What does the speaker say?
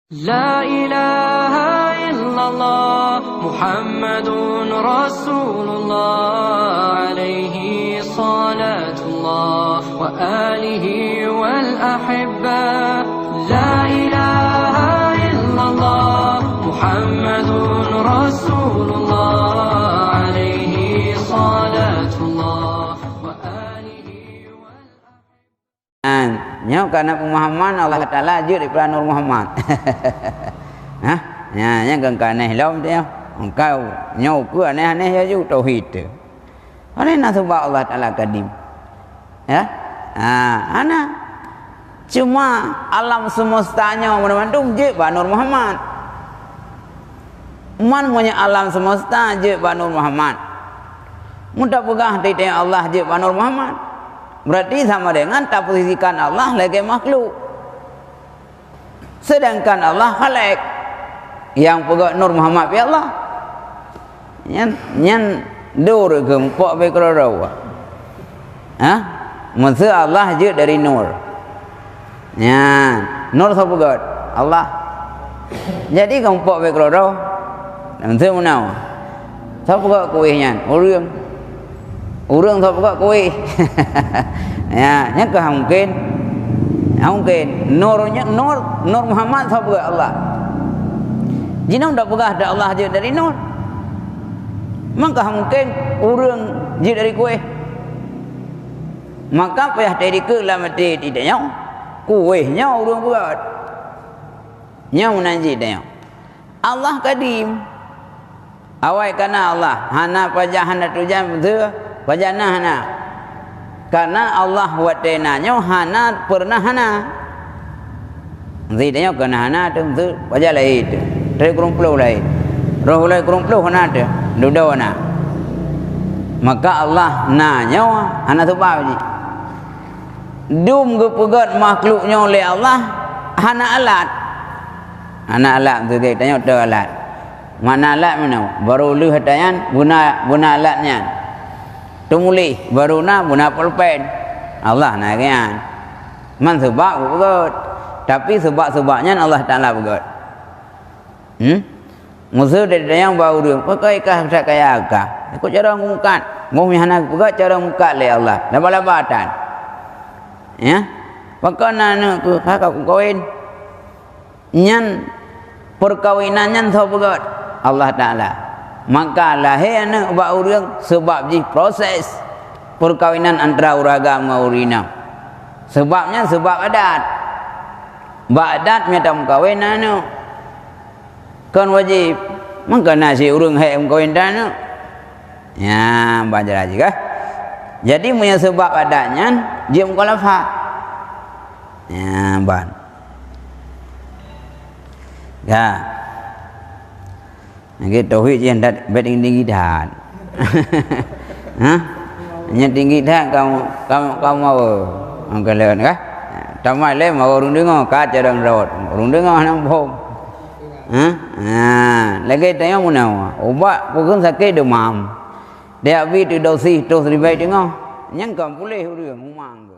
لا إله إلا الله محمد رسول الله عليه صلاة الله وآله والأحبة لا إله إلا الله محمد رسول الله عليه صلاة الله وآله والأحبة Nyo karena pemahaman Allah Taala ajur daripada Nur Muhammad. Ha? Ya, yang kan kaneh lom dia. Engkau nyo ku aneh-aneh ya ju tauhid tu. Ana nak sebab Allah Taala kadim. Ya? Ana cuma alam semestanya mana-mana je ba Nur Muhammad. Man punya alam semesta je ba Nur Muhammad. Mudah pegah titik Allah je ba Nur Muhammad. Berarti sama dengan tak posisikan Allah lagi makhluk. Sedangkan Allah khalik. Yang pegak Nur Muhammad pi Allah. Nyan dur gempok be kerorau. Ha? Maksud Allah je dari nur. Nur sa pegat Allah. Jadi gempok be kerorau. Maksud menau. Sa pegat kuih nyan, urang sa pegat kuih. Ya, nya ke mungkin. Mungkin nurnya Nur Muhammad sa pegat Allah. Jina dak pegah ada Allah je dari nur. Maka mungkin urang je dari kuih. Maka payah dari ke lah mati tidak nyau. Kuihnya urang pegat. Nyau nanti dah. Allah kadim. Awai kana Allah hana pajahana tujan betul pajana hana. Karena Allah watenanya hana pernah hana. Zidanya kena hana tu betul pajah lain tu. Dari kumpul lain. Roh lain kumpul hana tu. Dudawana. Maka Allah nanya hana sebab ji. Dum gepegat makhluknya oleh Allah hana alat. Hana alat tu kita tanya tu alat. Mana alat mana? Baru lu hatayan guna alatnya. Tumuli baru na guna pulpen. Allah nak kan. Man sebab begot. Tapi sebab-sebabnya Allah Taala begot. Musuh dari yang bau dia. Pakai kah kaya kah? Ikut cara ngungkat. Mau mihana begot cara ngungkat le Allah. Laba-labatan. Ya. Pakai nana tu kakak kawin. Nyan perkawinannya so begot. Allah Ta'ala. Maka lahir anak buat orang sebab ji proses perkawinan antara uraga dengan urina. Sebabnya sebab adat. Adat minta mengkawin anak. Kan wajib. Maka nasi orang hai mengkawin anak. Ya, baca aja kah? Jadi punya sebab adatnya dia mukhalafah. Ya, ban. Ya. Cái tauhid je hendak tinggi dah. Ha? Nya tinggi dah kamu mau. Angkat lewan kah? Tamai le mau urung dengar ka jarang rawat. Urung dengar nang bom. Lagi tanya munau. Ubat bukan sakit demam. Dia abi tu dosis terus ribai dengar. Yang kam boleh urang umang.